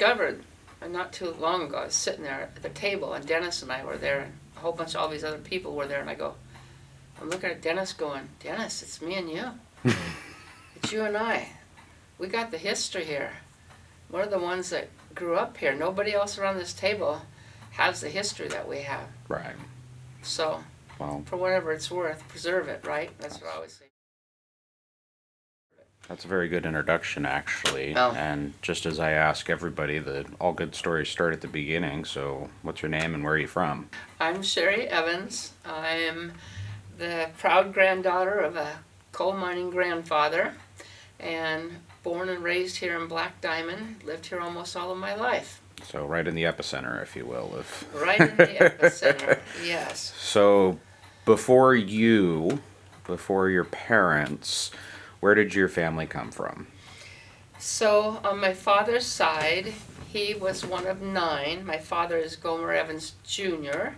discovered not too long ago, I was sitting there at the table, and Dennis and I were there, and a whole bunch of all these other people were there, and I'm looking at Dennis going, Dennis, it's me and you. It's you and I. We got the history here. We're the ones that grew up here. Nobody else around this table has the history that we have. Right. So, Well, for whatever it's worth, preserve it, right? That's what I always say. that's a very good introduction, actually. Oh. And just as I ask everybody, that all good stories start at the beginning. So, what's your name and where are you from? I'm Sherrie Evans. I'm the proud granddaughter of a coal mining grandfather, and born and raised here in Black Diamond. Lived here almost all of my life. So, right in the epicenter, if you will. Right in the epicenter, yes. So, before your parents, where did your family come from? So on my father's side, he was one of 9. My father is Gomer Evans Jr.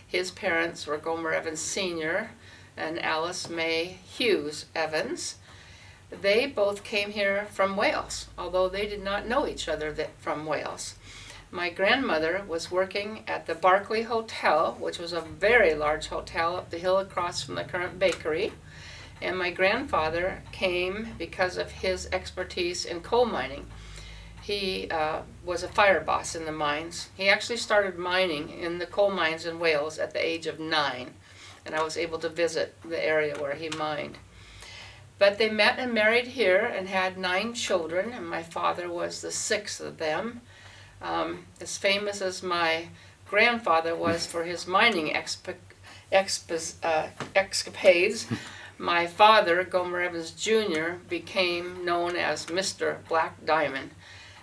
His parents were Gomer Evans Sr. and Alice May Hughes Evans. They both came here from Wales, although they did not know each other from Wales. My grandmother was working at the Barclay Hotel, which was a very large hotel up the hill across from the current bakery. And my grandfather came because of his expertise in coal mining. He was a fire boss in the mines. He actually started mining in the coal mines in Wales at the age of 9, and I was able to visit the area where he mined. But they met and married here and had 9 children, and my father was the 6th of them. As famous as my grandfather was for his mining escapades, my father, Gomer Evans Jr., became known as Mr. Black Diamond,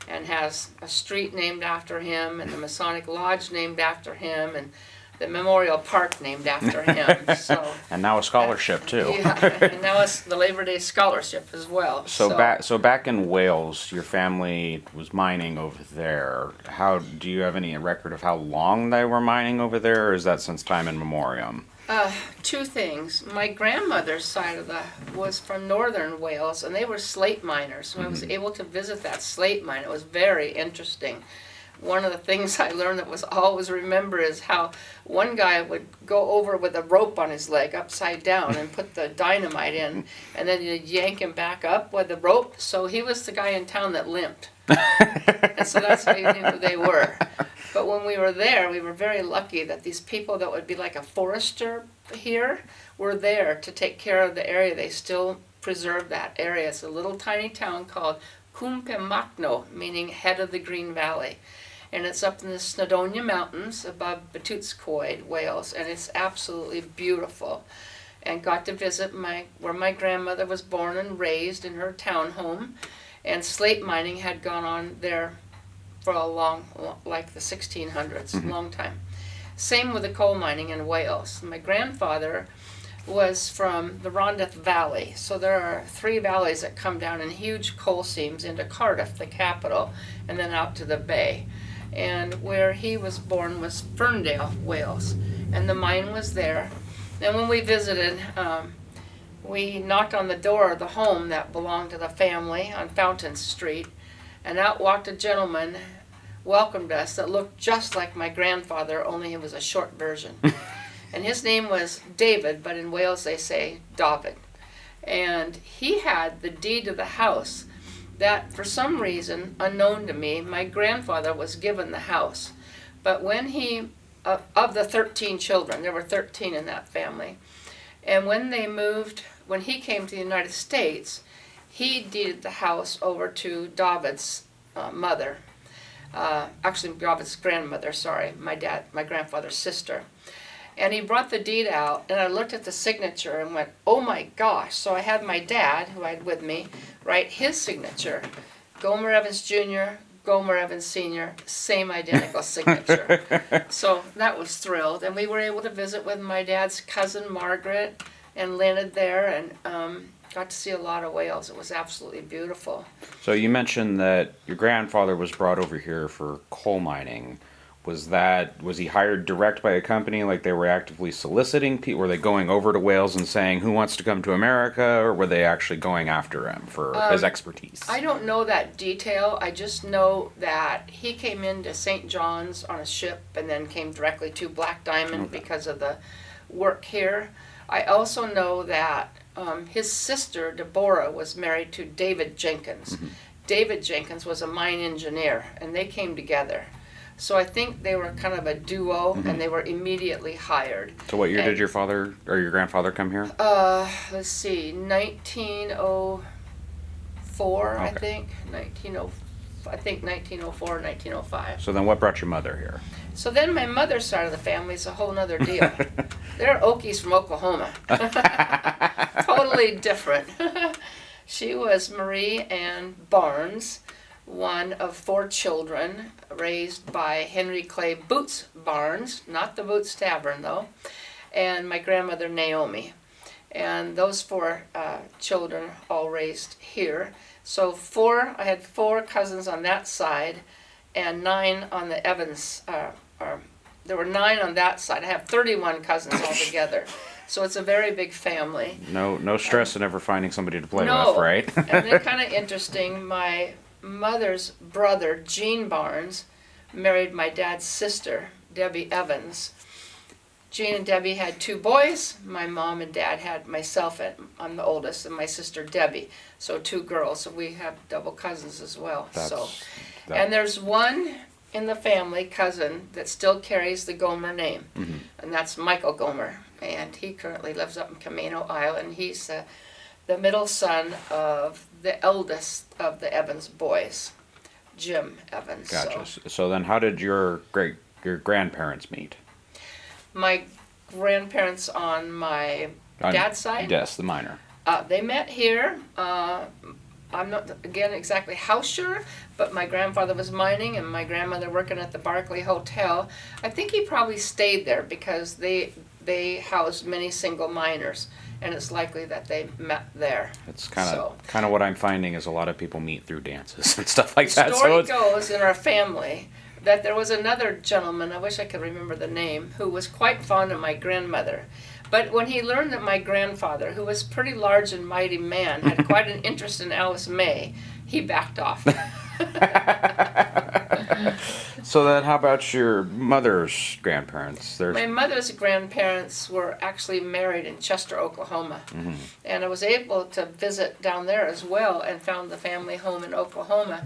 and has a street named after him, and the Masonic Lodge named after him, and the Memorial Park named after him. So, And now a scholarship, too. yeah, and now it's the Labor Day Scholarship as well. So back in Wales, your family was mining over there. How do you have any record of how long they were mining over there, or is that since time immemorial? 2 things. My grandmother's side was from northern Wales, and they were slate miners. So I was able to visit that slate mine. It was very interesting. One of the things I learned that was always remember is how one guy would go over with a rope on his leg upside down and put the dynamite in, and then you'd yank him back up with the rope. So he was the guy in town that limped. And so that's how you knew who they were. But when we were there, we were very lucky that these people that would be like a forester here were there to take care of the area. They still preserve that area. It's a little tiny town called Cumpemacno, meaning head of the Green Valley. And it's up in the Snowdonia Mountains above Betws, Wales, and it's absolutely beautiful. And got to visit where my grandmother was born and raised in her townhome. And slate mining had gone on there for a like the 1600s, long time. Same with the coal mining in Wales. My grandfather was from the Rhondda Valley. So there are 3 valleys that come down in huge coal seams into Cardiff, the capital, and then out to the bay. And where he was born was Ferndale, Wales, and the mine was there. And when we visited, we knocked on the door of the home that belonged to the family on Fountain Street, and out walked a gentleman, welcomed us, that looked just like my grandfather, only he was a short version. And his name was David, but in Wales they say David. And he had the deed of the house that, for some reason, unknown to me, my grandfather was given the house. But when of the 13 children, there were 13 in that family, and when he came to the United States, he deeded the house over to David's mother. Actually, David's grandmother, sorry, my grandfather's sister. And he brought the deed out, and I looked at the signature and went, oh my gosh. So I had my dad, who I had with me, write his signature. Gomer Evans Jr., Gomer Evans Sr., same identical signature. So that was thrilled. And we were able to visit with my dad's cousin, Margaret, and landed there, and got to see a lot of Wales. It was absolutely beautiful. So you mentioned that your grandfather was brought over here for coal mining. Was he hired direct by a company, like they were actively soliciting people? Were they going over to Wales and saying, who wants to come to America? Or were they actually going after him for his expertise? I don't know that detail. I just know that he came into St. John's on a ship and then came directly to Black Diamond because of the work here. I also know that his sister, Deborah, was married to David Jenkins. David Jenkins was a mine engineer, and they came together. So I think they were kind of a duo, and they were immediately hired. So what year did your father or your grandfather come here? Let's see, 1904, I think. 1904, 1905. So then what brought your mother here? So then my mother's side of the family is a whole nother deal. They're Okies from Oklahoma. Totally different. She was Marie Ann Barnes, one of 4 children, raised by Henry Clay Boots Barnes, not the Boots Tavern though, and my grandmother Naomi. And those 4 children all raised here. So I had 4 cousins on that side and 9 on the Evans, there were 9 on that side. I have 31 cousins altogether. So it's a very big family. No stress in ever finding somebody to play No. with, right? And then kind of interesting, my mother's brother, Gene Barnes, married my dad's sister, Debbie Evans. Gene and Debbie had 2 boys. My mom and dad had myself, and I'm the oldest, and my sister Debbie. So 2 girls. So we have double cousins as well. And there's one in the family, cousin, that still carries the Gomer name, and that's Michael Gomer. And he currently lives up in Camino Island. He's the middle son of the eldest of the Evans boys, Jim Evans. Gotcha. So then how did your grandparents meet? My grandparents on my dad's side? Yes, the miner. They met here. I'm not, again, exactly how sure, but my grandfather was mining and my grandmother working at the Barclay Hotel. I think he probably stayed there because they housed many single miners, and it's likely that they met there. It's kind of what I'm finding is a lot of people meet through dances and stuff like that. The story goes in our family that there was another gentleman, I wish I could remember the name, who was quite fond of my grandmother. But when he learned that my grandfather, who was a pretty large and mighty man, had quite an interest in Alice May, he backed off. So then how about your mother's grandparents? My mother's grandparents were actually married in Chester, Oklahoma. Mhm. And I was able to visit down there as well and found the family home in Oklahoma.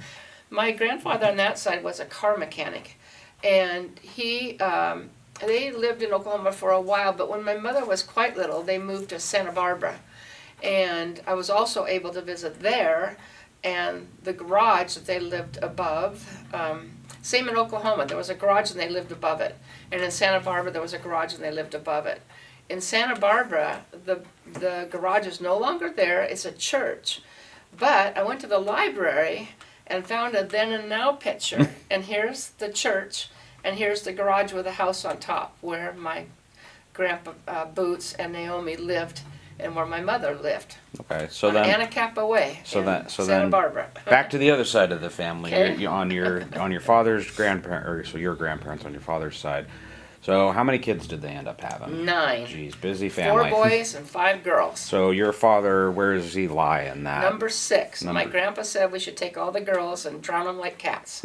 My grandfather on that side was a car mechanic, and they lived in Oklahoma for a while, but when my mother was quite little, they moved to Santa Barbara. And I was also able to visit there, and the garage that they lived above, same in Oklahoma, there was a garage and they lived above it. And in Santa Barbara, there was a garage and they lived above it. In Santa Barbara, the garage is no longer there, it's a church. But I went to the library and found a then and now picture, and here's the church, and here's the garage with a house on top, where my grandpa Boots and Naomi lived, and where my mother lived. Okay, so on then Anacapa Way Santa Barbara. back to the other side of the family. Okay. On your father's grandparents, or so your grandparents on your father's side. So how many kids did they end up having? 9. Jeez, busy family. 4 boys and 5 girls. So your father, where does he lie in that? Number 6. My grandpa said we should take all the girls and drown them like cats.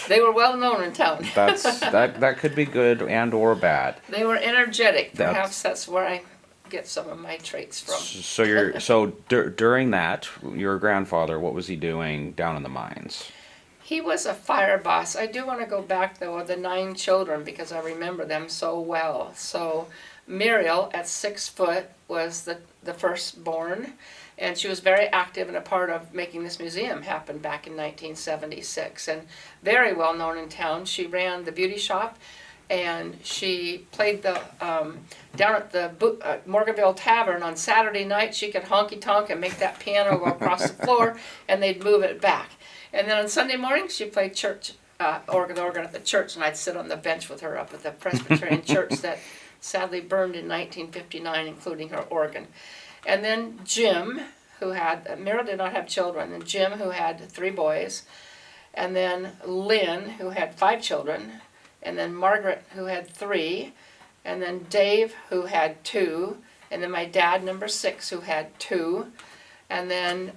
They were well known in town. That could be good and or bad. They were energetic. Perhaps that's where I get some of my traits from. So during that, your grandfather, what was he doing down in the mines? He was a fire boss. I do want to go back though, the 9 children, because I remember them so well. So Muriel, at 6 foot, was the firstborn, and she was very active and a part of making this museum happen back in 1976, and very well known in town. She ran the beauty shop, and she played down at the Morganville Tavern on Saturday night. She could honky tonk and make that piano go across the floor, and they'd move it back. And then on Sunday morning, she played church organ at the church, and I'd sit on the bench with her up at the Presbyterian church that sadly burned in 1959, including her organ. And then Jim, who had, Mira did not have children, and Jim, who had 3 boys, and then Lynn, who had 5 children, and then Margaret, who had 3, and then Dave, who had 2, and then my dad, number 6, who had 2, and then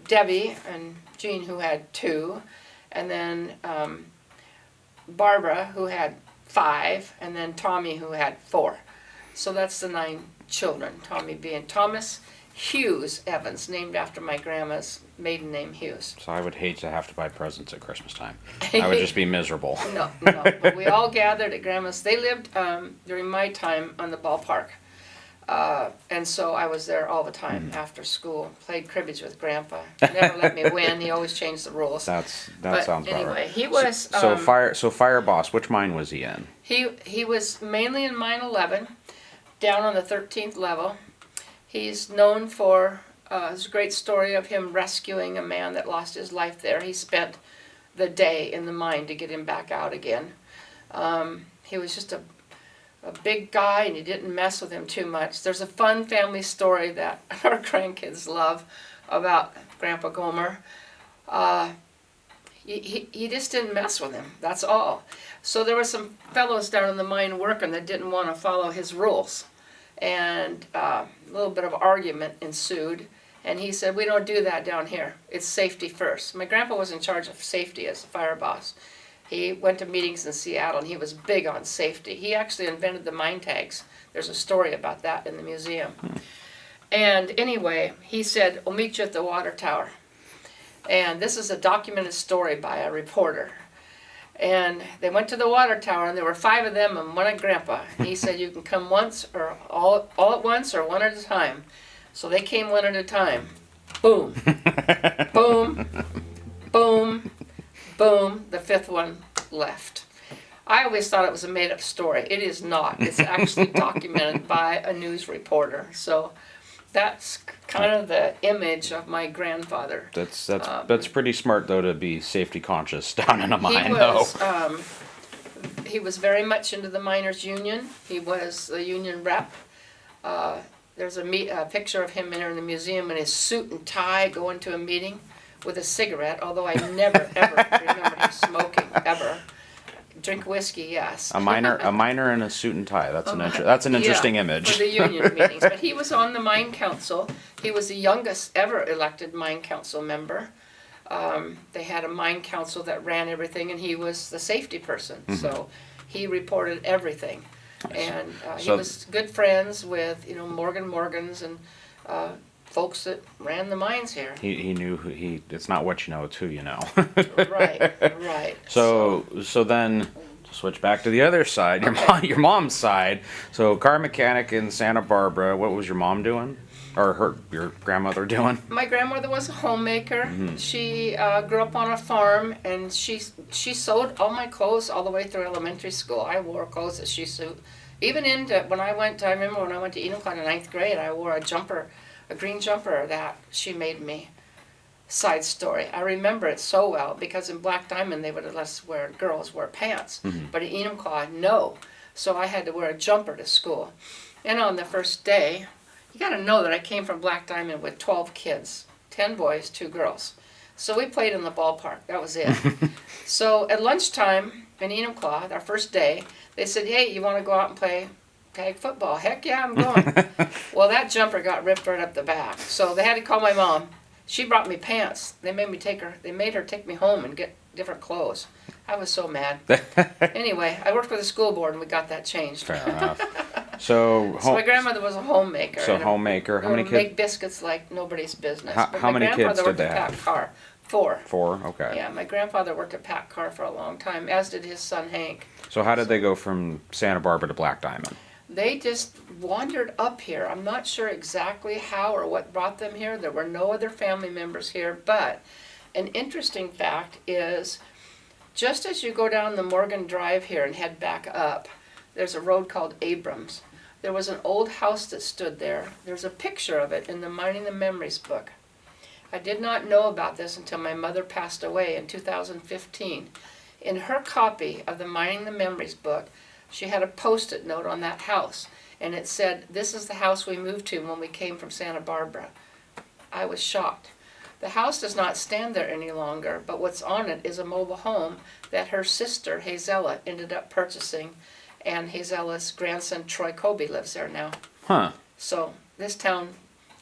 Debbie and Jean, who had 2, and then Barbara, who had 5, and then Tommy, who had 4. So that's the 9 children, Tommy being Thomas Hughes Evans, named after my grandma's maiden name, Hughes. So I would hate to have to buy presents at Christmas time. I would just be miserable. No, but we all gathered at grandma's. They lived during my time on the ballpark. And so I was there all the time after school. Played cribbage with Grandpa. Never let me win. He always changed the rules. That But sounds about anyway, right. he was So fire boss. Which mine was he in? he was mainly in mine 11, down on the 13th level. He's known for there's a great story of him rescuing a man that lost his life there. He spent the day in the mine to get him back out again. He was just a big guy, and you didn't mess with him too much. There's a fun family story that our grandkids love about Grandpa Gomer. He just didn't mess with him, that's all. So there were some fellows down in the mine working that didn't want to follow his rules. And a little bit of argument ensued. And he said, we don't do that down here. It's safety first. My grandpa was in charge of safety as a fire boss. He went to meetings in Seattle, and he was big on safety. He actually invented the mine tags. There's a story about that in the museum. And anyway, he said, we'll meet you at the water tower. And this is a documented story by a reporter. And they went to the water tower, and there were 5 of them and one at Grandpa. And he said, you can come once or all at once or one at a time. So they came one at a time. Boom. Boom. Boom. Boom. The 5th one left. I always thought it was a made-up story. It is not. It's actually documented by a news reporter. So that's kind of the image of my grandfather. That's pretty smart though to be safety conscious down in a mine though. He was very much into the miners' union. He was the union rep. There's a picture of him in the museum in his suit and tie going to a meeting with a cigarette, although I never ever remember him smoking, ever. Drink whiskey, yes. A miner in a suit and tie. That's an interesting image. For the union meetings. But he was on the mine council. He was the youngest ever elected mine council member. They had a mine council that ran everything, and he was the safety person. So he reported everything. And he was good friends with Morgan Morgans and folks that ran the mines here. He knew it's not what you know, it's who you know. Right. So then to switch back to the other side, your mom's side. So car mechanic in Santa Barbara. What was your mom doing? Or your grandmother doing? My grandmother was a homemaker. She grew up on a farm, and she sewed all my clothes all the way through elementary school. I wore clothes that she sewed. Even I remember when I went to Enumclaw in 9th grade, I wore a green jumper that she made me. Side story. I remember it so well because in Black Diamond they would have let us girls wear pants. But in Enumclaw, no. So I had to wear a jumper to school. And on the first day, you got to know that I came from Black Diamond with 12 kids, 10 boys, 2 girls. So we played in the ballpark. That was it. So at lunchtime in Enumclaw, our first day, they said, hey, you want to go out and play tag football? Heck yeah, I'm going. Well, that jumper got ripped right up the back. So they had to call my mom. She brought me pants. They made her take me home and get different clothes. I was so mad. Anyway, I worked with the school board, and we got that changed. Fair enough. So my grandmother was a homemaker. So homemaker. How many kids? Make biscuits like nobody's business. How many kids did they have? Car. 4. 4. Okay. Yeah, my grandfather worked at Pat Carr for a long time, as did his son Hank. So how did they go from Santa Barbara to Black Diamond? They just wandered up here. I'm not sure exactly how or what brought them here. There were no other family members here, but an interesting fact is just as you go down the Morgan Drive here and head back up, there's a road called Abrams. There was an old house that stood there. There's a picture of it in the Mining the Memories book. I did not know about this until my mother passed away in 2015. In her copy of the Mining the Memories book, she had a post-it note on that house, and it said, this is the house we moved to when we came from Santa Barbara. I was shocked. The house does not stand there any longer, but what's on it is a mobile home that her sister, Hazella, ended up purchasing, and Hazella's grandson, Troy Colby, lives there now. Huh. So this town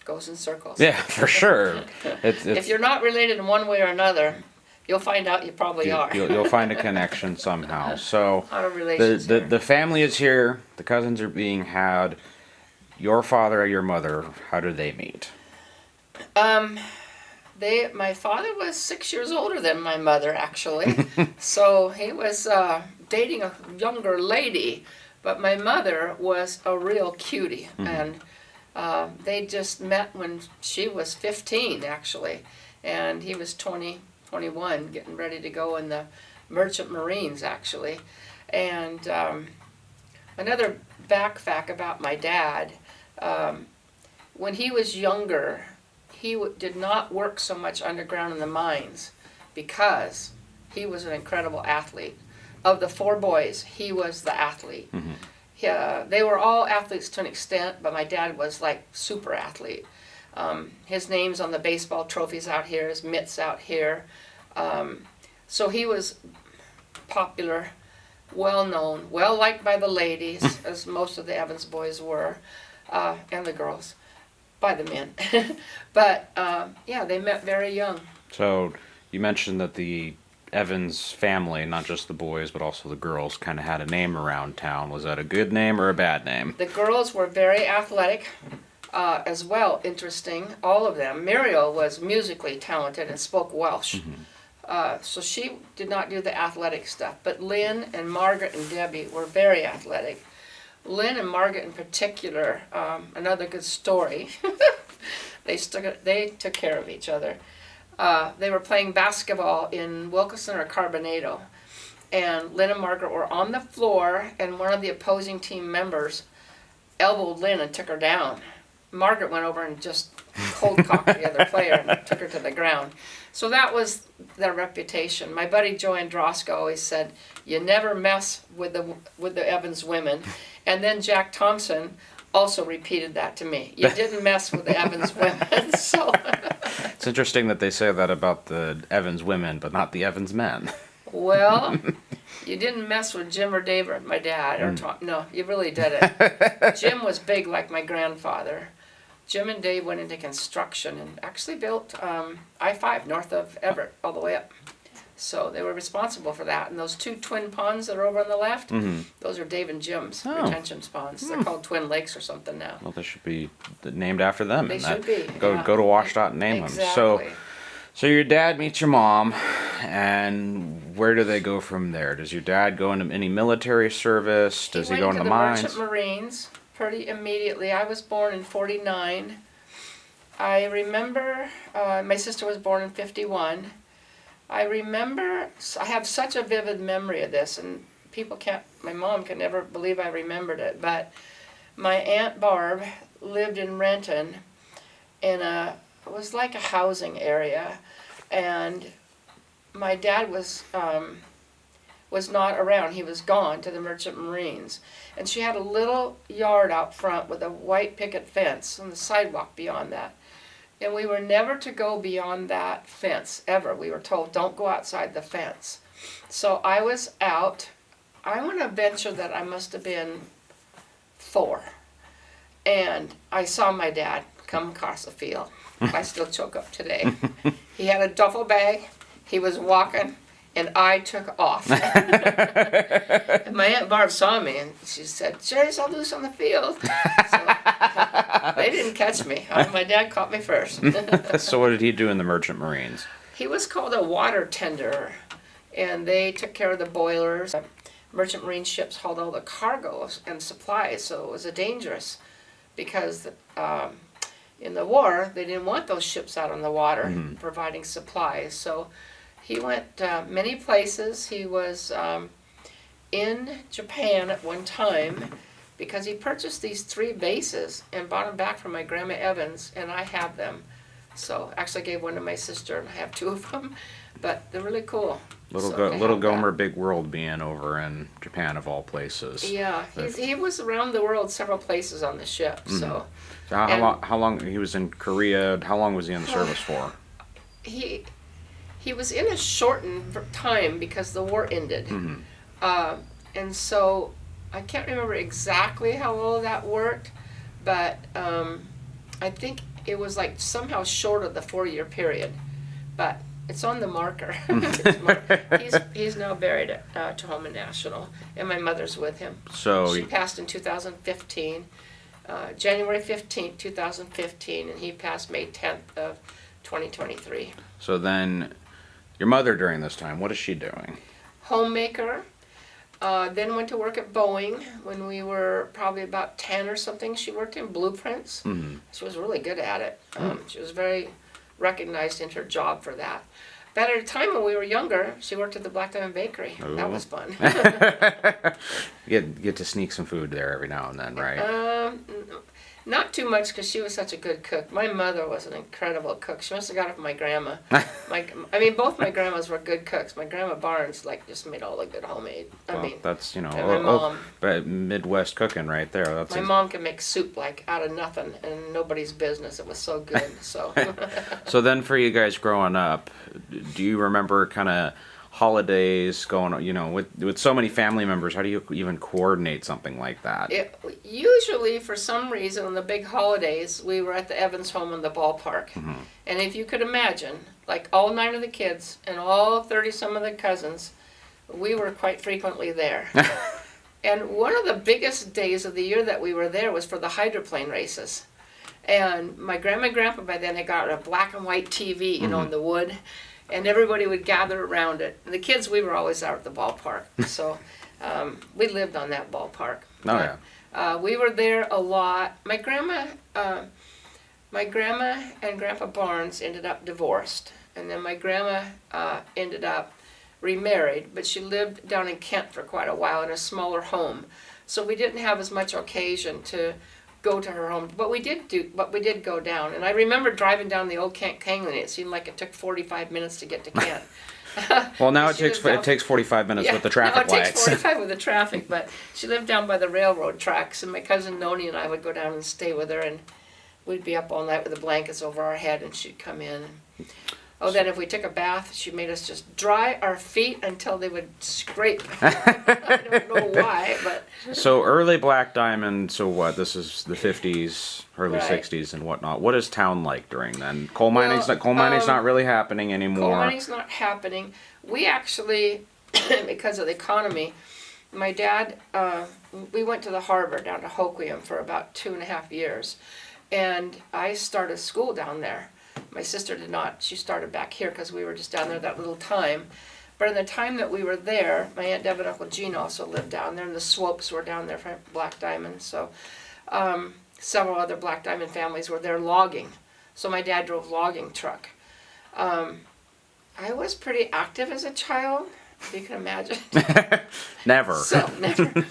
goes in circles. Yeah, for sure. If you're not related in one way or another, you'll find out you probably are. You'll find a connection somehow. So A lot of relations the here. family is here. The cousins are being had. Your father and your mother, how did they meet? My father was 6 years older than my mother, actually. So he was dating a younger lady, but my mother was a real cutie. And they just met when she was 15, actually. And he was 20, 21, getting ready to go in the Merchant Marines, actually. And another back fact about my dad, when he was younger, he did not work so much underground in the mines because he was an incredible athlete. Of the 4 boys, he was the athlete. They were all athletes to an extent, but my dad was like super athlete. His name's on the baseball trophies out here, his mitts out here. So he was popular, well known, well liked by the ladies, as most of the Evans boys were, and the girls, by the men. But yeah, they met very young. So you mentioned that the Evans family, not just the boys but also the girls, kind of had a name around town. Was that a good name or a bad name? The girls were very athletic as well, interesting, all of them. Muriel was musically talented and spoke Welsh. So she did not do the athletic stuff. But Lynn and Margaret and Debbie were very athletic. Lynn and Margaret in particular, another good story. They took care of each other. They were playing basketball in Wilkinson or Carbonado, and Lynn and Margaret were on the floor, and one of the opposing team members elbowed Lynn and took her down. Margaret went over and just cold cocked the other player and took her to the ground. So that was their reputation. My buddy Joe Androsco always said, "You never mess with the Evans women," and then Jack Thompson also repeated that to me. You didn't mess with the Evans women. So It's interesting that they say that about the Evans women, but not the Evans men. well, you didn't mess with Jim or Dave or my dad or Tom. No, you really didn't. Jim was big like my grandfather. Jim and Dave went into construction and actually built I-5 north of Everett all the way up. So they were responsible for that. And those 2 twin ponds that are over on the left, those are Dave and Jim's retention ponds. They're called Twin Lakes or something now. Well, they should be named after them. They should be. Go Yeah. go to WashDOT and name them. Exactly. So your dad meets your mom, and where do they go from there? Does your dad go into any military service? Does he go went into to the mines? Merchant Marines pretty immediately. I was born in 49. I remember my sister was born in 51. I remember, I have such a vivid memory of this, and my mom can never believe I remembered it, but my Aunt Barb lived in Renton in it was like a housing area, and my dad was not around. He was gone to the Merchant Marines. And she had a little yard out front with a white picket fence and the sidewalk beyond that. And we were never to go beyond that fence, ever. We were told, don't go outside the fence. So I was out. I want to venture that I must have been 4. And I saw my dad come across the field. I still choke up today. He had a duffel bag. He was walking, and I took off. And my Aunt Barb saw me, and she said, "Sherrie's all loose on the field." So, they didn't catch me. My dad caught me first. So what did he do in the Merchant Marines? He was called a water tender, and they took care of the boilers. Merchant Marine ships hauled all the cargoes and supplies, so it was dangerous because in the war, they didn't want those ships out on the water providing supplies. So he went many places. He was in Japan at one time because he purchased these 3 bases and bought them back from my Grandma Evans, and I have them. So actually I gave one to my sister, and I have 2 of them, but they're really cool. Little Gomer, big world being over in Japan of all places. Yeah, he was around the world several places on the ship. So how long he was in Korea? How long was he in the service for? he he was in a shortened time because the war ended. Uh, and so I can't remember exactly how all of that worked, but I think it was like somehow short of the 4-year period. But it's on the marker. He's now buried at Tahoma National, and my mother's with him. So She passed in 2015, January 15th, 2015, and he passed May 10th of 2023. so then your mother during this time, what is she doing? Homemaker. Then went to work at Boeing when we were probably about 10 or something. She worked in blueprints. She was really good at it. She was very recognized in her job for that. But at a time when we were younger, she worked at the Black Diamond Bakery. That was fun. Get to sneak some food there every now and then, right? Not too much because she was such a good cook. My mother was an incredible cook. She must have got it from my grandma. Both my grandmas were good cooks. My grandma Barnes just made all the good homemade. That's and my mom. Midwest cooking right there. That's My mom can make soup out of nothing and nobody's business. It was so good. So. So then, for you guys growing up, do you remember kind of holidays going, with so many family members, how do you even coordinate something like that? Usually, for some reason, on the big holidays, we were at the Evans home in the ballpark. And if you could imagine, all 9 of the kids and all 30 some of the cousins, we were quite frequently there. And one of the biggest days of the year that we were there was for the hydroplane races. And my grandma and grandpa by then had got a black and white TV, in the wood. And everybody would gather around it. And the kids, we were always out at the ballpark. So we lived on that ballpark. Oh, yeah. We were there a lot. My grandma and Grandpa Barnes ended up divorced. And then my grandma ended up remarried, but she lived down in Kent for quite a while in a smaller home. So we didn't have as much occasion to go to her home, but we did go down. And I remember driving down the old Kent Canyon. It seemed like it took 45 minutes to get to Kent. Well, now it takes 45 minutes with the traffic now it lights. takes 45 with the traffic, but she lived down by the railroad tracks, and my cousin Noni and I would go down and stay with her, and we'd be up all night with the blankets over our head, and she'd come in. Then if we took a bath, she made us just dry our feet until they would scrape. I don't know why, but... So early Black Diamond, so what? This is the 50s, early Right. 60s and whatnot. What is town like during then? Coal mining's not really happening anymore. Coal mining's not happening. We actually, because of the economy, my dad, we went to the harbor down to Hoquiam for about 2.5 years. And I started school down there. My sister did not. She started back here because we were just down there that little time. But in the time that we were there, my Aunt Deb and Uncle Gene also lived down there, and the Swopes were down there for Black Diamond. So several other Black Diamond families were there logging. So my dad drove logging truck. I was pretty active as a child, if you can imagine. Never. Never.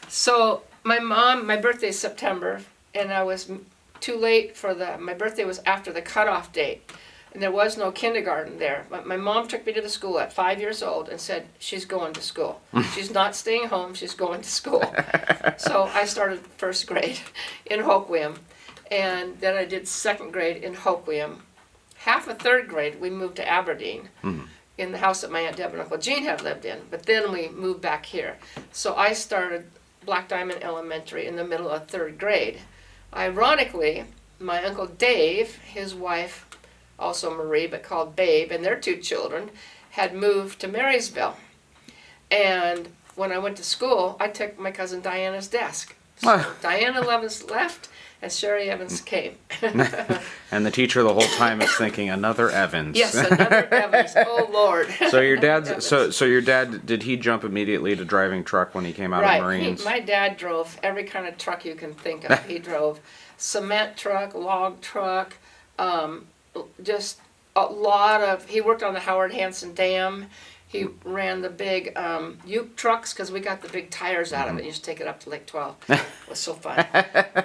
So my birthday is September, and I was too late for my birthday was after the cutoff date, and there was no kindergarten there. My mom took me to the school at 5 years old and said, she's going to school. She's not staying home, she's going to school. So I started first grade in Hoquiam, and then I did 2nd grade in Hoquiam. Half of 3rd grade, we moved to Aberdeen in the house that my Aunt Deb and Uncle Gene had lived in, but then we moved back here. So I started Black Diamond Elementary in the middle of 3rd grade. Ironically, my Uncle Dave, his wife, also Marie, but called Babe, and their 2 children, had moved to Marysville. And when I went to school, I took my cousin Diana's desk. So Diana Evans left, and Sherrie Evans came. And the teacher the whole time is thinking, another Evans. Yes, another Evans. Oh, Lord. So your dad, so your dad, did he jump immediately to driving truck when he came out of the Marines? My dad drove every kind of truck you can think of. He drove cement truck, log truck, just a lot of, he worked on the Howard Hanson Dam. He ran the big Uke trucks because we got the big tires out of it. You just take it up to Lake 12. It was so fun.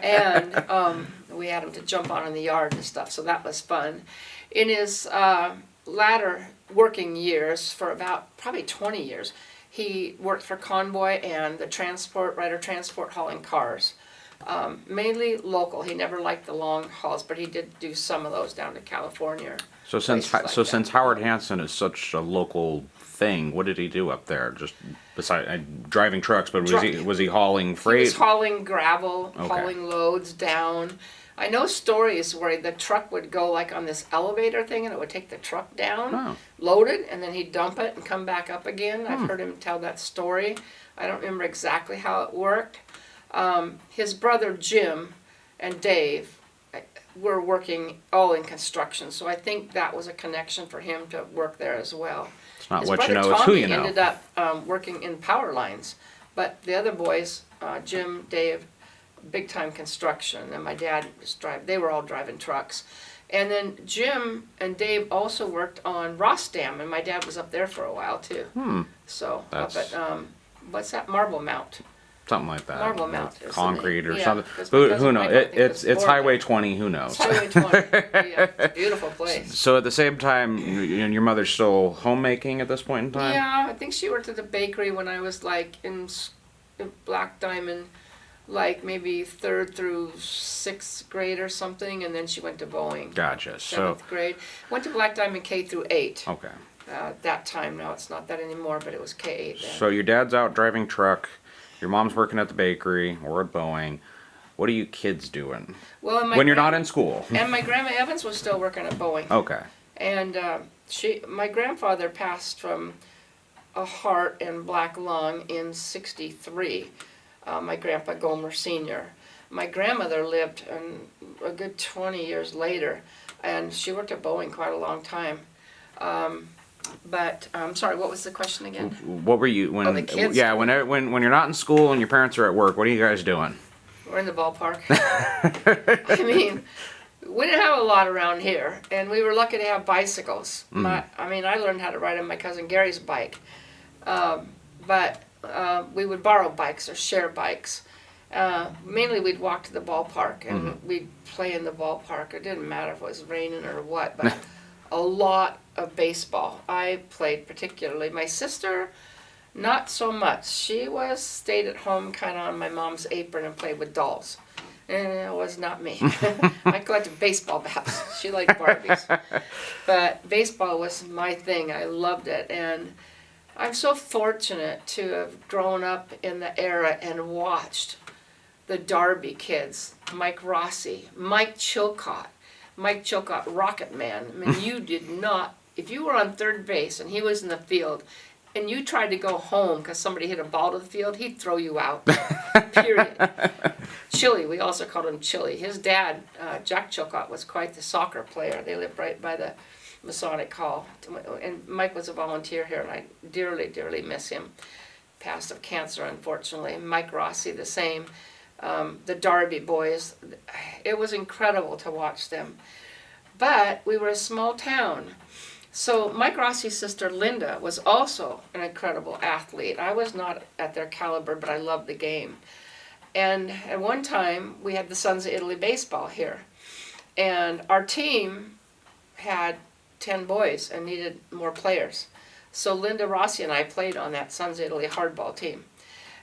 And we had him to jump on in the yard and stuff, so that was fun. In his latter working years, for about probably 20 years, he worked for Convoy and the Ryder Transport hauling cars. Mainly local. He never liked the long hauls, but he did do some of those down to California. So places like since that. Howard Hanson is such a local thing, what did he do up there? Just beside driving trucks, but was he hauling freight? He was hauling gravel, Okay. hauling loads down. I know stories where the truck would go like on this elevator thing and it would take the truck down, Oh. load it, and then he'd dump it and come back up again. I've heard him tell that story. I don't remember exactly how it worked. His brother Jim and Dave were working all in construction, so I think that was a connection for him to work there as well. It's not His what you brother know, it's who Tommy you know. ended up working in power lines, but the other boys, Jim, Dave, big time construction, and my dad was they were all driving trucks. And then Jim and Dave also worked on Ross Dam, and my dad was up there for a while too. So up That's- at what's that, Marble Mount? Something like that. Marble Mount is the Concrete name. or Yeah, something. 'cause my Who cousin knows? Michael, I think, It's was born Highway there. 20. Who knows? It's Highway 20. Yeah, it's a beautiful place. So at the same time, your mother's still homemaking at this point in time. Yeah, I think she worked at the bakery when I was like in Black Diamond, like maybe 3rd through 6th grade or something, and then she went to Boeing. Gotcha. So 7th grade. Went to Black Diamond K through 8. okay. That time, now it's not that anymore, but it was K8 then. So your dad's out driving truck. Your mom's working at the bakery or at Boeing. What are you kids doing Well, and when you're not in school? And my grandma Evans was still working at Boeing. Okay. And my grandfather passed from a heart and black lung in '63. My grandpa Gomer Sr. My grandmother lived a good 20 years later, and she worked at Boeing quite a long time. But I'm sorry, what was the question again? What were you when? Oh, the kids? Yeah, when you're not in school and your parents are at work, what are you guys doing? We're in the ballpark. I mean, we didn't have a lot around here, and we were lucky to have bicycles. I learned how to ride on my cousin Gary's bike, but we would borrow bikes or share bikes. Mainly, we'd walk to the ballpark and we'd play in the ballpark. It didn't matter if it was raining or what, but a lot of baseball. I played particularly. My sister, not so much. She stayed at home kind of on my mom's apron and played with dolls. And it was not me. I collected baseball bats. She liked Barbies. But baseball was my thing. I loved it. And I'm so fortunate to have grown up in the era and watched the Darby kids, Mike Rossi, Mike Chilcott, Rocket Man. I mean, you did not, if you were on third base and he was in the field and you tried to go home because somebody hit a ball to the field, he'd throw you out. Period. Chili, we also called him Chili. His dad, Jack Chilcott, was quite the soccer player. They lived right by the Masonic Hall. And Mike was a volunteer here, and I dearly, dearly miss him. Passed of cancer, unfortunately. Mike Rossi, the same. The Darby boys, it was incredible to watch them. But we were a small town. So Mike Rossi's sister Linda was also an incredible athlete. I was not at their caliber, but I loved the game. And at one time, we had the Sons of Italy baseball here. And our team had 10 boys and needed more players. So Linda Rossi and I played on that Sons of Italy hardball team.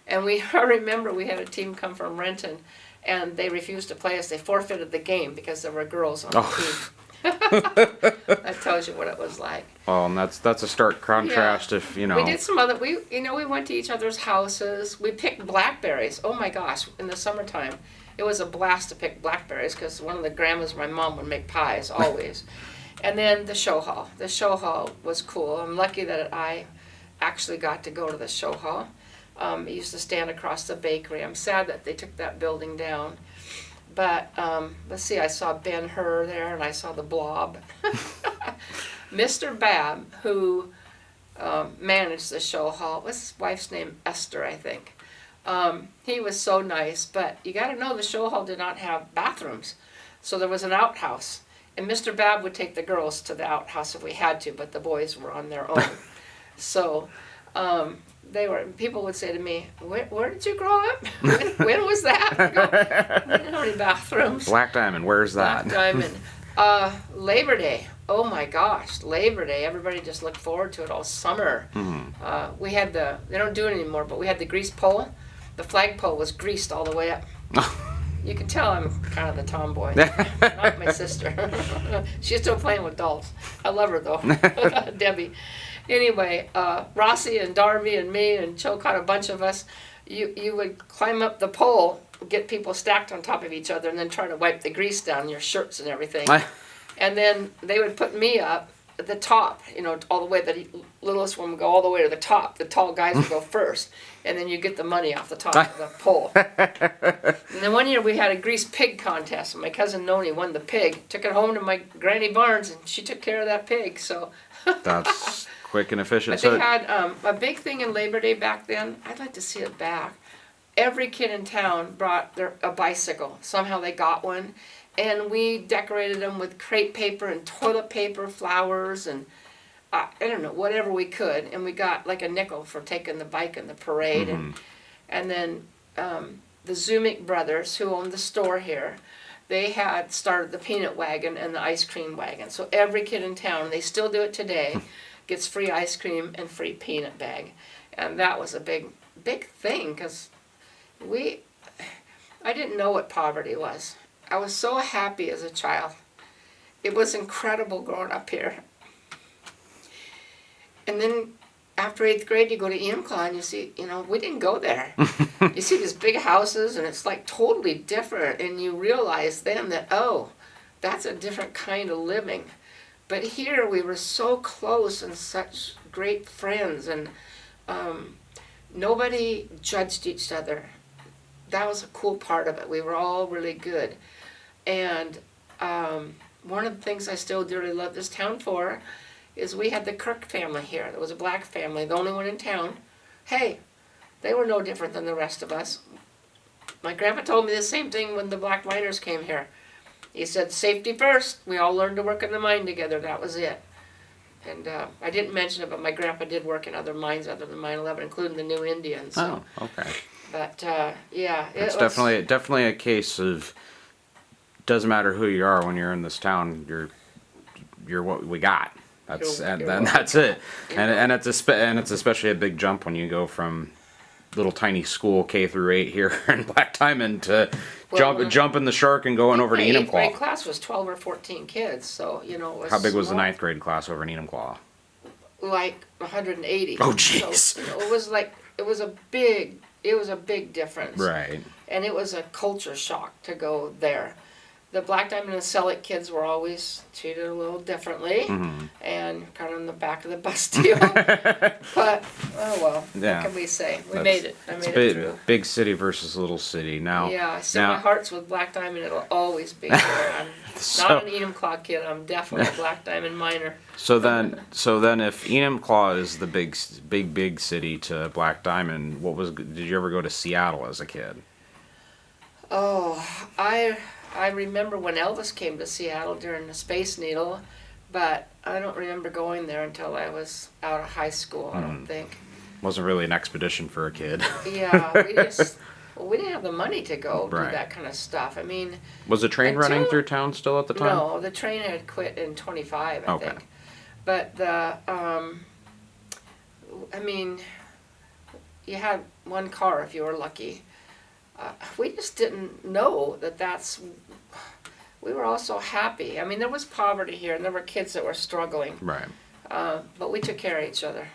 And I remember we had a team come from Renton, and they refused to play us. They forfeited the game because there were girls on the team. That tells you what it was like. Well, and that's a stark contrast. If you know. We did some other. We went to each other's houses. We picked blackberries. Oh my gosh! In the summertime, it was a blast to pick blackberries because one of the grandmas, my mom, would make pies always. And then the show hall. The show hall was cool. I'm lucky that I actually got to go to the show hall. It used to stand across the bakery. I'm sad that they took that building down. But let's see, I saw Ben-Hur there, and I saw the Blob. Mr. Babb, who managed the show hall, what's his wife's name? Esther, I think. He was so nice, but you got to know the show hall did not have bathrooms. So there was an outhouse. And Mr. Babb would take the girls to the outhouse if we had to, but the boys were on their own. So people would say to me, where did you grow up? When was that? I go, we didn't have any bathrooms. Black Diamond, where's that? Black Diamond. Labor Day. Oh my gosh, Labor Day. Everybody just looked forward to it all summer. We had they don't do it anymore, but we had the grease pole. The flagpole was greased all the way up. You can tell I'm kind of the tomboy, not my sister. She's still playing with dolls. I love her though, Debbie. Anyway, Rossi and Darby and me and Chilcott, a bunch of us, you would climb up the pole, get people stacked on top of each other, and then try to wipe the grease down your shirts and everything. And then they would put me up at the top, you know, all the way, the littlest one would go all the way to the top. The tall guys would go first, and then you get the money off the top of the pole. And then one year we had a grease pig contest, and my cousin Noni won the pig, took it home to my Granny Barnes, and she took care of that pig, so. That's quick and efficient. But they had a big thing in Labor Day back then. I'd like to see it back. Every kid in town brought a bicycle. Somehow they got one. And we decorated them with crepe paper and toilet paper, flowers, and I don't know, whatever we could. And we got like a nickel for taking the bike in the parade. And then the Zumick brothers, who owned the store here, they had started the peanut wagon and the ice cream wagon. So every kid in town, and they still do it today, gets free ice cream and free peanut bag. And that was a big thing, because I didn't know what poverty was. I was so happy as a child. It was incredible growing up here. And then after 8th grade, you go to Enumclaw and you see, you know, we didn't go there. You see these big houses and it's like totally different, and you realize then that, oh, that's a different kind of living. But here we were so close and such great friends, and nobody judged each other. That was a cool part of it. We were all really good. And one of the things I still dearly love this town for is we had the Kirk family here. There was a black family, the only one in town. Hey, they were no different than the rest of us. My grandpa told me the same thing when the black miners came here. He said, safety first. We all learned to work in the mine together. That was it. And I didn't mention it, but my grandpa did work in other mines other than Mine 11, including the New Indian. So. Oh, okay. But yeah, It's definitely a case of, doesn't matter who you are when you're in this town, you're what we got. That's that's it. And it's especially a big jump when you go from little tiny school K-8 here in Black Diamond to jumping the shark and going over to My 8th grade Enumclaw. class was 12 or 14 kids, so you know it was. How big was the small. 9th grade class over in Enumclaw? Like 180. Oh, jeez. So, you know, it was a big difference. Right. And it was a culture shock to go there. The Black Diamond and Selleck kids were always treated a little differently, and kind of in the back of the bus deal. But oh well, Yeah. what can we say? We made it. I made it Big, through. big city versus little city. Now, Yeah, so now my heart's with Black Diamond. It'll always be there. I'm not an Enumclaw kid. I'm definitely a Black Diamond miner. so then if Enumclaw is the big city to Black Diamond, did you ever go to Seattle as a kid? Oh, I remember when Elvis came to Seattle during the Space Needle, but I don't remember going there until I was out of high school, I don't think. Wasn't really an expedition for a kid. Yeah, we didn't have the money to go do Right. that kind of stuff. I mean, Was the train running Until- through town still at the time? no, the train had quit in 25, I Okay. think. But I mean, you had one car if you were lucky. We just didn't know we were all so happy. I mean, there was poverty here, and there were kids that were struggling, Right. but we took care of each other.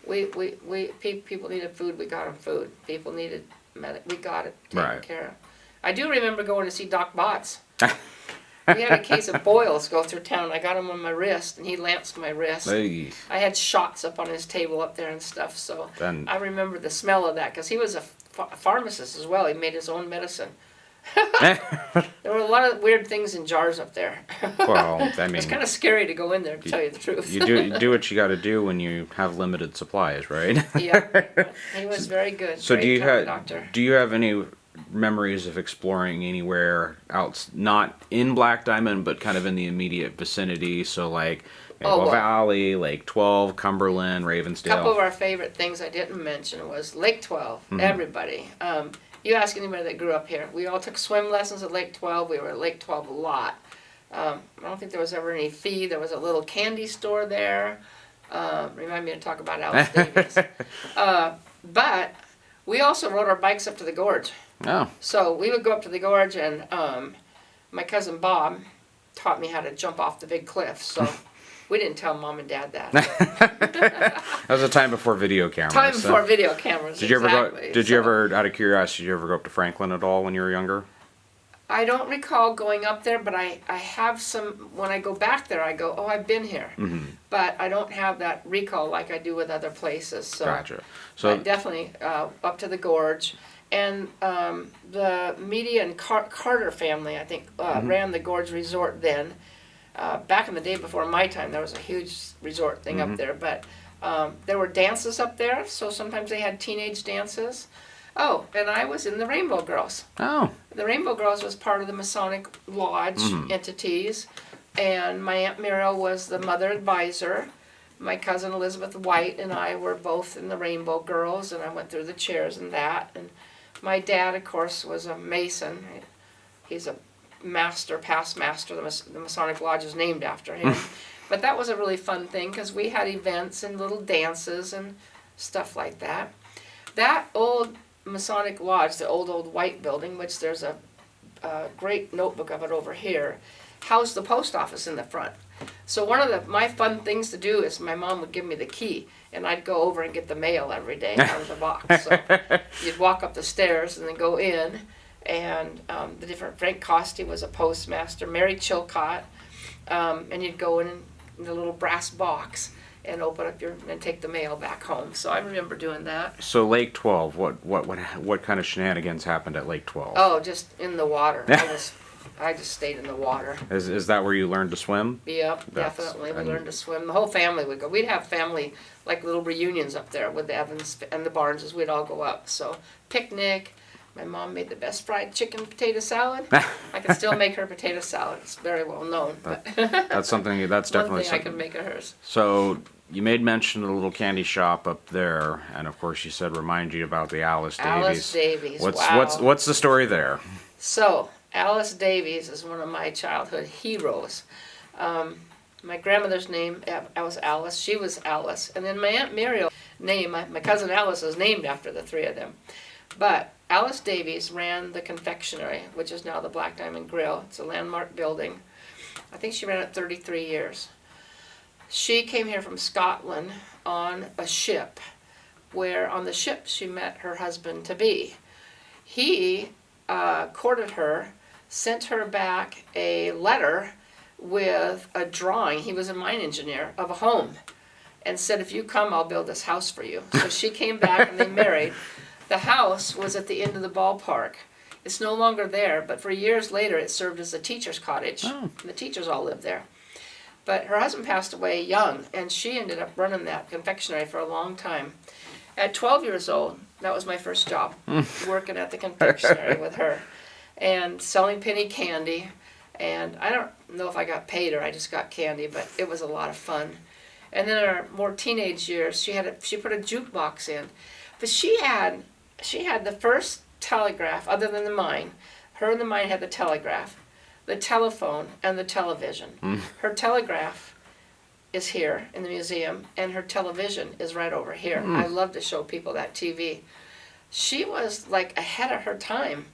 People needed food, we got them food. People needed we got it taken Right. care of. I do remember going to see Doc Botts. We had a case of boils go through town. I got him on my wrist, and he lanced my wrist. Hey. I had shots up on his table up there and stuff, so Then- I remember the smell of that, because he was a pharmacist as well. He made his own medicine. There were a lot of weird things in jars up there. Well, I mean, It's kind of scary to go in there, to tell you the truth. you do what you got to do when you have limited supplies, right? Yeah, he was very good. So Great doctor. do you have any memories of exploring anywhere else, not in Black Diamond, but kind of in the immediate vicinity? So like Maple well. Valley, Lake 12, Cumberland, A Ravensdale. couple of our favorite things I didn't mention was Lake 12. Everybody. You ask anybody that grew up here. We all took swim lessons at Lake 12. We were at Lake 12 a lot. I don't think there was ever any fee. There was a little candy store there. Remind me to talk about Alice Davies. But we also rode our bikes up to the gorge. Oh. So we would go up to the gorge, and my cousin Bob taught me how to jump off the big cliff. So we didn't tell Mom and Dad that. That was a time before video cameras. Time before video cameras. Did you ever go? exactly. Did you ever, out of curiosity, did you ever go up to Franklin at all when you were younger? I don't recall going up there, but I have some. When I go back there, I go, oh, I've been here. Mm-hmm. But I don't have that recall like I do with other places. So Gotcha. so So definitely up to the gorge. And the Media and Carter family, I think, ran the Gorge Resort then. Back in the day before my time, there was a huge resort thing up there. But there were dances up there, so sometimes they had teenage dances. Oh, and I was in the Rainbow Girls. oh, The Rainbow Girls was part of the Masonic Lodge entities, and my Aunt Muriel was the mother advisor. My cousin Elizabeth White and I were both in the Rainbow Girls, and I went through the chairs and that. And my dad, of course, was a Mason. He's a master, past master. The Masonic Lodge is named after him. But that was a really fun thing because we had events and little dances and stuff like that. That old Masonic Lodge, the old white building, which there's a great notebook of it over here, housed the post office in the front. So one of my fun things to do is my mom would give me the key, and I'd go over and get the mail every day out of the box. So you'd walk up the stairs and then go in, and the different, Frank Costi was a postmaster, Mary Chilcott, and you'd go in the little brass box and open up and take the mail back home. So I remember doing that. so Lake 12. What kind of shenanigans happened at Lake 12? Oh, just in the water. I just stayed in the water. Is that where you learned to swim? Yep, definitely. We learned to swim. The whole family would go. We'd have family, like little reunions up there with the Evans and the Barneses. We'd all go up. So picnic. My mom made the best fried chicken potato salad. I can still make her potato salad. It's very well known. But That's something. That's one definitely thing I something. can make of hers. So you made mention of the little candy shop up there, and of course you said remind you about the Alice Davies. Alice Davies. What's Wow. the story there? So, Alice Davies is one of my childhood heroes. My grandmother's name was Alice. She was Alice. And then my Aunt Muriel name, my cousin Alice, is named after the three of them. But Alice Davies ran the confectionery, which is now the Black Diamond Grill. It's a landmark building. I think she ran it 33 years. She came here from Scotland on a ship, where on the ship she met her husband-to-be. He courted her, sent her back a letter with a drawing, he was a mine engineer, of a home, and said, if you come, I'll build this house for you. So she came back and they married. The house was at the end of the ballpark. It's no longer there, but for years later it served as a teacher's cottage. Oh. The teachers all lived there. But her husband passed away young, and she ended up running that confectionery for a long time. At 12 years old, that was my first job, working at the confectionery with her and selling penny candy. And I don't know if I got paid or I just got candy, but it was a lot of fun. And then in her more teenage years, she put a jukebox in. But she had the first telegraph, other than the mine. Her and the mine had the telegraph, the telephone, and the television. Her telegraph is here in the museum, and her television is right over here. I love to show people that TV. She was like ahead of her time.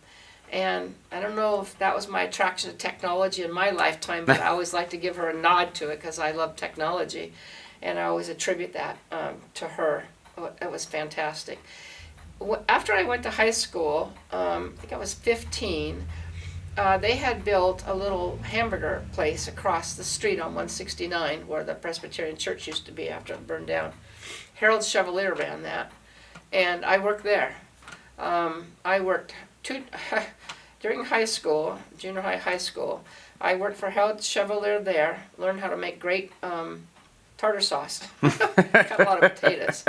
And I don't know if that was my attraction to technology in my lifetime, but I always like to give her a nod to it because I love technology. And I always attribute that to her. It was fantastic. After I went to high school, I think I was 15, they had built a little hamburger place across the street on 169 where the Presbyterian Church used to be after it burned down. Harold Chevalier ran that, and I worked there. I worked during high school, junior high school. I worked for Harold Chevalier there, learned how to make great tartar sauce. Got a lot of potatoes.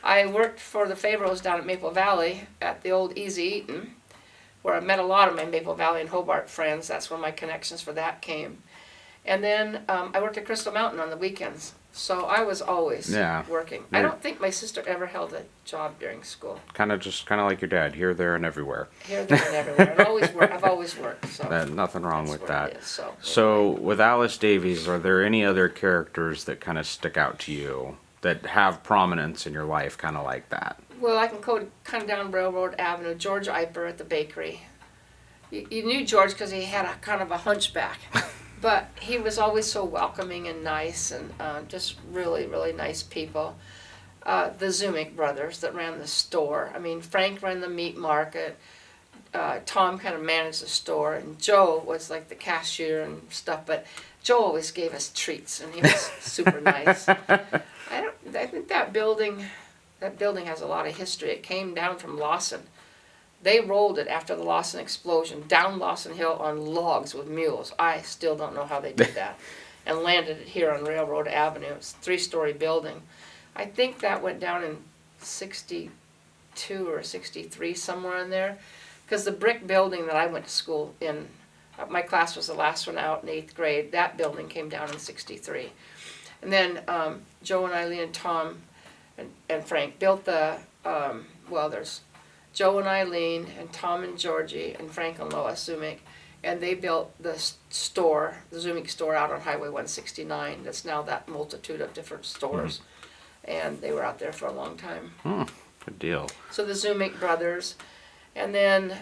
I worked for the Favoros down at Maple Valley at the old Easy Eatin', where I met a lot of my Maple Valley and Hobart friends. That's where my connections for that came. And then I worked at Crystal Mountain on the weekends. So I was always working. I don't think my sister ever held a job during school. Kind of like your dad, here, there, and everywhere. Here, there, and everywhere. I've always worked. So Nothing wrong with that. it is, so So with Alice Davies, are there any other characters that kind of stick out to you? that have prominence in your life, kind of like that? Well, I can go kind of down Railroad Avenue. George Iper at the bakery. You knew George because he had a kind of a hunchback, but he was always so welcoming and nice, and just really, really nice people. The Zumick brothers that ran the store. I mean, Frank ran the meat market. Tom kind of managed the store, and Joe was like the cashier and stuff. But Joe always gave us treats, and he was super nice. I think that building has a lot of history. It came down from Lawson. They rolled it after the Lawson explosion down Lawson Hill on logs with mules. I still don't know how they did that. And landed it here on Railroad Avenue. It's a 3-story building. I think that went down in 62 or 63, somewhere in there. Because the brick building that I went to school in, my class was the last one out in 8th grade. That building came down in 63. And then Joe and Eileen and Tom and Frank built the, there's Joe and Eileen and Tom and Georgie and Frank and Lois Zumick, and they built the store, the Zumick store out on Highway 169. That's now that multitude of different stores, and they were out there for a long time. Good deal. So the Zumick brothers, and then,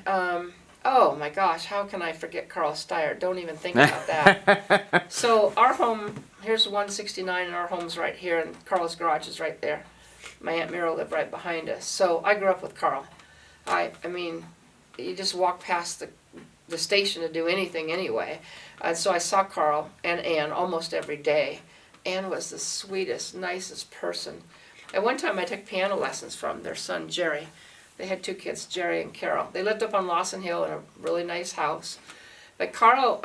oh my gosh, how can I forget Carl Steyer? Don't even think about that. So our home, here's 169, and our home's right here, and Carl's garage is right there. My Aunt Mira lived right behind us. So I grew up with Carl. I mean, you just walk past the station to do anything anyway. And so I saw Carl and Ann almost every day. Ann was the sweetest, nicest person. At one time I took piano lessons from their son Jerry. They had 2 kids, Jerry and Carol. They lived up on Lawson Hill in a really nice house. But Carl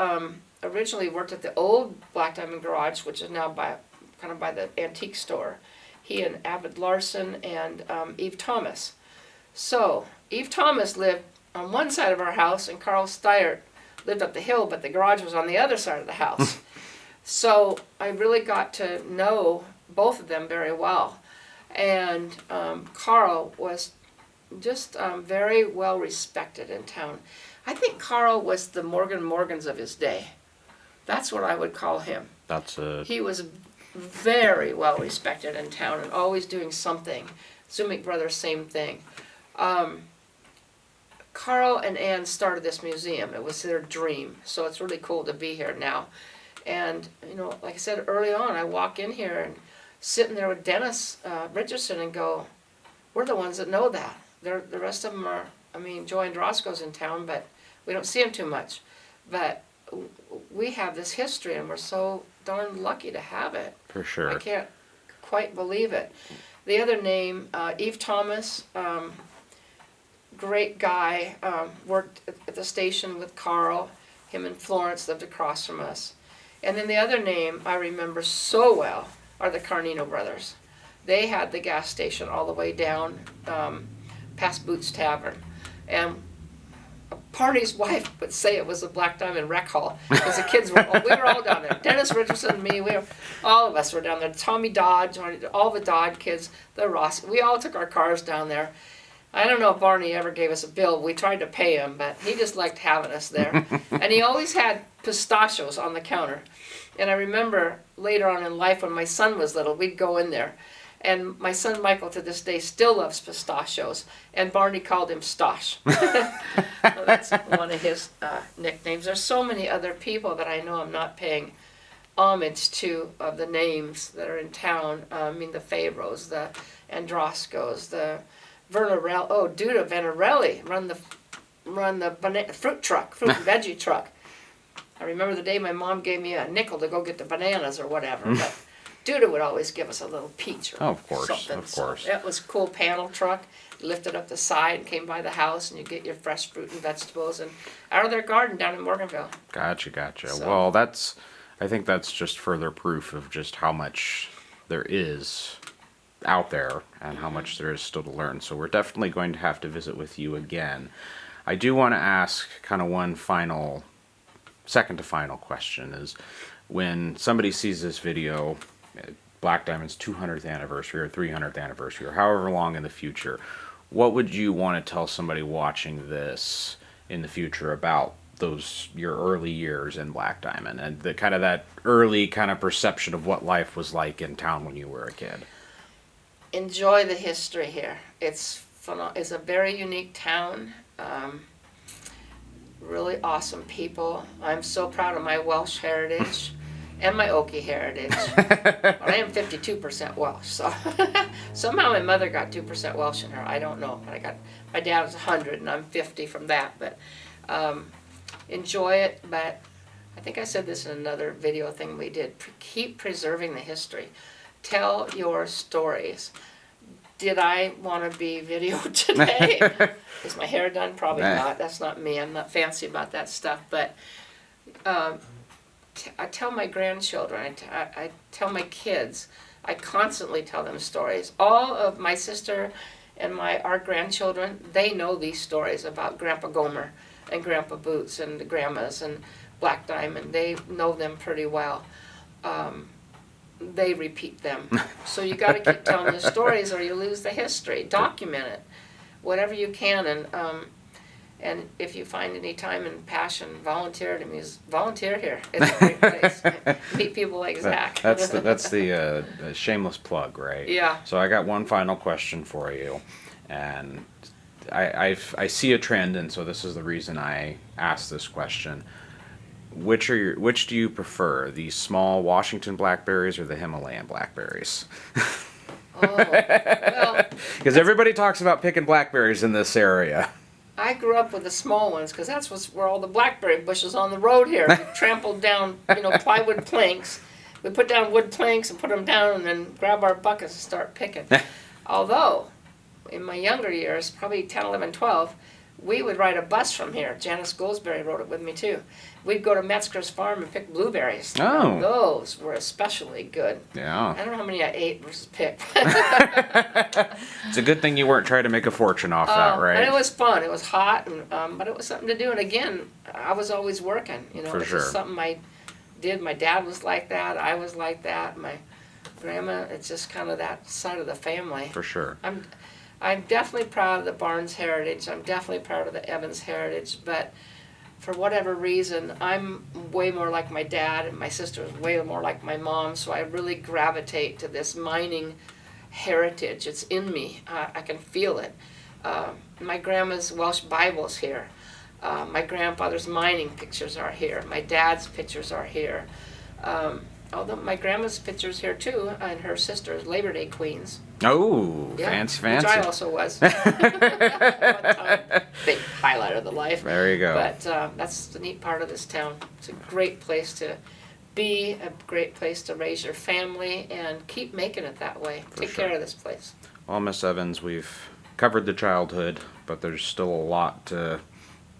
originally worked at the old Black Diamond Garage, which is now by the antique store. He and Abbott Larson and Eve Thomas. So Eve Thomas lived on one side of our house, and Carl Steyer lived up the hill, but the garage was on the other side of the house. So I really got to know both of them very well. And Carl was just very well respected in town. I think Carl was the Morgans of his day. That's what I would call him. He was very well respected in town and always doing something. Zumick brothers, same thing. Carl and Ann started this museum. It was their dream, so it's really cool to be here now. And, you know, like I said early on, I walk in here and sitting there with Dennis Richardson and go, we're the ones that know that. The rest of them are, I mean, Joy Androsco's in town, but we don't see him too much. But we have this history, and we're so darn lucky to have it. For sure. I can't quite believe it. The other name, Eve Thomas, great guy, worked at the station with Carl. Him and Florence lived across from us. And then the other name I remember so well are the Carnino brothers. They had the gas station all the way down past Boots Tavern. And Party's wife would say it was a Black Diamond Rec Hall because the kids we were all down there. Dennis Richardson, me, all of us were down there. Tommy Dodge, all the Dodd kids, the Ross. We all took our cars down there. I don't know if Barney ever gave us a bill. We tried to pay him, but he just liked having us there. And he always had pistachios on the counter. And I remember later on in life when my son was little, we'd go in there. And my son Michael to this day still loves pistachios. And Barney called him Stosh. So that's one of his nicknames. There's so many other people that I know I'm not paying homage to of the names that are in town. I mean, the Fabros, the Androscos, the Vernarelli. Oh, Duda Venarelli run the fruit truck, fruit and veggie truck. I remember the day my mom gave me a nickel to go get the bananas or whatever. But Duda would always give us a little peach or something. Of course. So it was a cool panel truck. You lifted up the side and came by the house, and you get your fresh fruit and vegetables and out of their garden down in Morganville. Gotcha. So. Well, I think that's just further proof of just how much there is out there and how much there is still to learn. So we're definitely going to have to visit with you again. I do want to ask kind of one second to final question is when somebody sees this video, Black Diamond's 200th anniversary or 300th anniversary or however long in the future, what would you want to tell somebody watching this in the future about your early years in Black Diamond and the kind of that early kind of perception of what life was like in town when you were a kid? enjoy the history here. It's a very unique town. Really awesome people. I'm so proud of my Welsh heritage and my Okie heritage. But I am 52% Welsh, so somehow my mother got 2% Welsh in her. I don't know. My dad was 100 and I'm 50 from that. But enjoy it. But I think I said this in another video thing we did. Keep preserving the history. Tell your stories. Did I want to be videoed today? Is my hair done? Probably not. That's not me. I'm not fancy about that stuff. But I tell my grandchildren, I tell my kids, I constantly tell them stories. All of my sister and our grandchildren, they know these stories about Grandpa Gomer and Grandpa Boots and the grandmas and Black Diamond. They know them pretty well. They repeat them. So you got to keep telling the stories or you lose the history. Document it, whatever you can, and if you find any time and passion, volunteer here. It's a great place. Meet people like Zach. That's the shameless plug, right? Yeah. So I got one final question for you, and I see a trend, and so this is the reason I asked this question. Which do you prefer, the small Washington blackberries or the Himalayan blackberries? Oh, well, Because everybody talks about picking blackberries in this area. I grew up with the small ones because that's where all the blackberry bushes on the road here. We trampled down, plywood planks. We put down wood planks and put them down and then grab our buckets and start picking. Although, in my younger years, probably 10, 11, 12, we would ride a bus from here. Janice Goldsberry rode it with me too. We'd go to Metzger's farm and pick blueberries. Oh. Those were especially good. Yeah. I don't know how many I ate versus picked. It's a good thing you weren't trying to make a fortune off that, right? And it was fun. It was hot, but it was something to do. And again, I was always working. For it's sure. just something I did. My dad was like that. I was like that. My grandma. It's just kind of that side of the family. For sure. I'm definitely proud of the Barnes heritage. I'm definitely proud of the Evans heritage. But for whatever reason, I'm way more like my dad, and my sister is way more like my mom. So I really gravitate to this mining heritage. It's in me. I can feel it. My grandma's Welsh Bible's here. My grandfather's mining pictures are here. My dad's pictures are here. Although my grandma's picture's here too, and her sister's Labor Day Queens. Oh, Yeah, fancy. Which I also was. One time. Big highlight of the life. There you go. But that's the neat part of this town. It's a great place to be, a great place to raise your family, and keep making it that way. Take sure. care of this place. Well, Miss Evans, we've covered the childhood, but there's still a lot to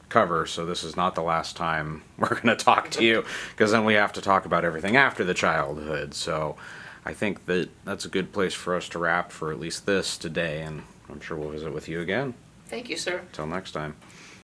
cover, so this is not the last time we're going to talk to you, because then we have to talk about everything after the childhood. So I think that's a good place for us to wrap for at least this today, and I'm sure we'll visit with you again. Thank you, sir. Till next time.